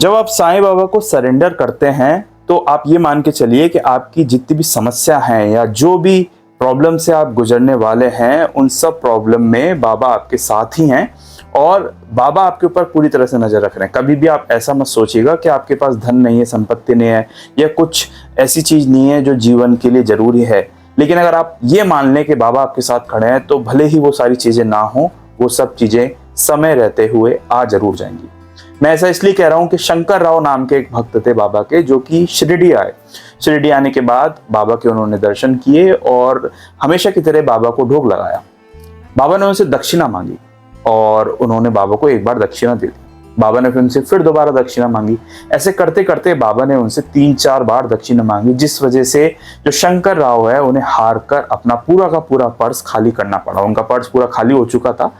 जब आप साईं बाबा को सरेंडर करते हैं तो आप ये मान के चलिए कि आपकी जितनी भी समस्या हैं या जो भी प्रॉब्लम से आप गुजरने वाले हैं, उन सब प्रॉब्लम में बाबा आपके साथ ही हैं और बाबा आपके ऊपर पूरी तरह से नजर रख रहे हैं। कभी भी आप ऐसा मत सोचिएगा कि आपके पास धन नहीं है, संपत्ति नहीं है या कुछ ऐसी चीज नहीं है जो जीवन के लिए जरूरी है। लेकिन अगर आप ये मान लें कि बाबा आपके साथ खड़े हैं तो भले ही वो सारी चीजें ना हो, वो सब चीजें समय रहते हुए आ जरूर जाएंगी। मैं ऐसा इसलिए कह रहा हूं कि शंकर राव नाम के एक भक्त थे बाबा के, जो कि शिरडी आए। शिरडी आने के बाद बाबा के उन्होंने दर्शन किए और हमेशा की तरह बाबा को ढोग लगाया। बाबा ने उनसे दक्षिणा मांगी और उन्होंने बाबा को एक बार दक्षिणा दे दी। बाबा ने फिर उनसे फिर दोबारा दक्षिणा मांगी। ऐसे करते करते बाबा ने उनसे 3-4 बार दक्षिणा मांगी, जिस वजह से जो शंकर राव है उन्हें हार कर अपना पूरा का पूरा पर्स खाली करना पड़ा। उनका पर्स पूरा खाली हो चुका था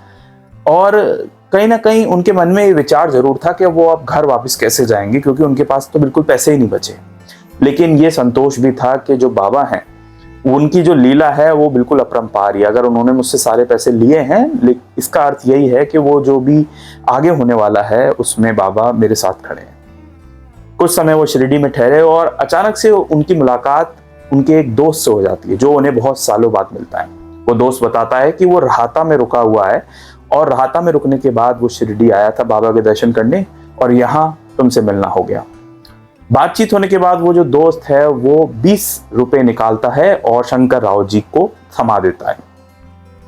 और कहीं ना कहीं उनके मन में ये विचार जरूर था कि वो अब घर वापस कैसे जाएंगे, क्योंकि उनके पास तो बिल्कुल पैसे ही नहीं बचे। लेकिन ये संतोष भी था कि जो बाबा हैं उनकी जो लीला है वो बिल्कुल अपरंपार है। अगर उन्होंने मुझसे सारे पैसे लिए हैं, इसका अर्थ यही है कि वो जो भी आगे होने वाला है उसमें बाबा मेरे साथ खड़े हैं। कुछ समय वो शिरडी में ठहरे और अचानक से उनकी मुलाकात उनके एक दोस्त से हो जाती है, जो उन्हें बहुत सालों बाद मिलता है। वो दोस्त बताता है कि वो राहता में रुका हुआ है और राहता में रुकने के बाद वो शिरडी आया था बाबा के दर्शन करने और यहाँ तुमसे मिलना हो गया। बातचीत होने के बाद वो जो दोस्त है वो 20 रुपए निकालता है और शंकर राव जी को थमा देता है।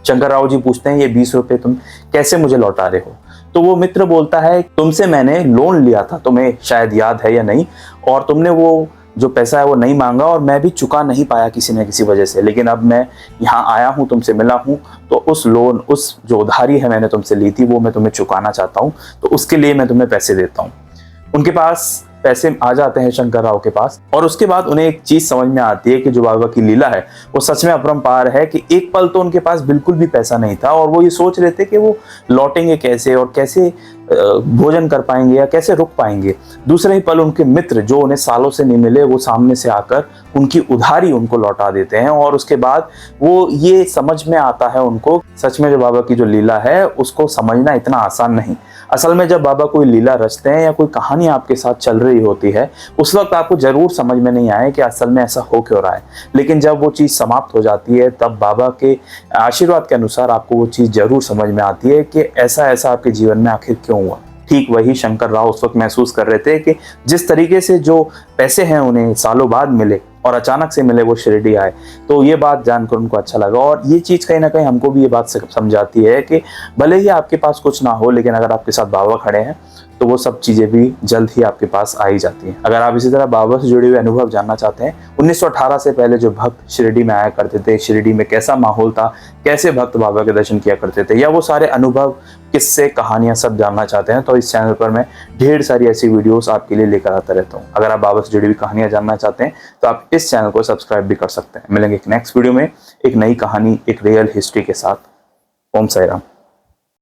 शंकर राव जी पूछते हैं, ये 20 रुपए तुम कैसे मुझे लौटा रहे हो? तो वो मित्र बोलता है, तुमसे मैंने लोन लिया था, तुम्हें शायद याद है या नहीं, और तुमने वो जो पैसा है वो नहीं मांगा और मैं भी चुका नहीं पाया किसी न किसी वजह से। लेकिन अब मैं यहाँ आया हूँ, तुमसे मिला हूँ, तो उस लोन, उस जो उधारी है मैंने तुमसे ली थी, वो मैं तुम्हें चुकाना चाहता हूँ, तो उसके लिए मैं तुम्हें पैसे देता हूँ। उनके पास पैसे आ जाते हैं शंकर राव के पास और उसके बाद उन्हें एक चीज समझ में आती है कि जो बाबा की लीला है वो सच में अपरंपार है। कि एक पल तो उनके पास बिल्कुल भी पैसा नहीं था और वो ये सोच रहे थे कि वो लौटेंगे कैसे और कैसे भोजन कर पाएंगे या कैसे रुक पाएंगे। दूसरे ही पल उनके मित्र जो उन्हें सालों से नहीं मिले, वो सामने से आकर उनकी उधारी उनको लौटा देते हैं और उसके बाद वो ये समझ में आता है उनको, सच में जो बाबा की जो लीला है उसको समझना इतना आसान नहीं। असल में जब बाबा कोई लीला रचते हैं या कोई कहानी आपके साथ चल रही होती है, उस वक्त आपको जरूर समझ में नहीं आए कि असल में ऐसा हो क्यों रहा है। लेकिन जब वो चीज़ समाप्त हो जाती है तब बाबा के आशीर्वाद के अनुसार आपको वो चीज़ जरूर समझ में आती है कि ऐसा ऐसा आपके जीवन में आखिर क्यों हुआ। ठीक वही शंकर राव उस वक्त महसूस कर रहे थे कि जिस तरीके से जो पैसे हैं उन्हें सालों बाद मिले और अचानक से मिले, वो शिरडी आए। तो ये बात जानकर उनको अच्छा लगा और ये चीज़ कहीं ना कहीं हमको भी ये बात समझाती है कि भले ही आपके पास कुछ ना हो, लेकिन अगर आपके साथ बाबा खड़े हैं तो वो सब चीज़ें भी जल्द ही आपके पास आ ही जाती हैं। अगर आप इसी तरह बाबा से जुड़े हुए अनुभव जानना चाहते हैं, 1918 से पहले जो भक्त शिरडी में आया करते थे, शिरडी में कैसा माहौल था, कैसे भक्त बाबा के दर्शन किया करते थे, या वो सारे अनुभव, किस्से, कहानियां सब जानना चाहते हैं, तो इस चैनल पर मैं ढेर सारी ऐसी वीडियोस आपके लिए लेकर आता रहता हूँ। अगर आप बाबा से जुड़ी हुई कहानियां जानना चाहते हैं तो आप इस चैनल को सब्सक्राइब भी कर सकते हैं। मिलेंगे एक नेक्स्ट वीडियो में एक नई कहानी, एक रियल हिस्ट्री के साथ। ओम साई राम।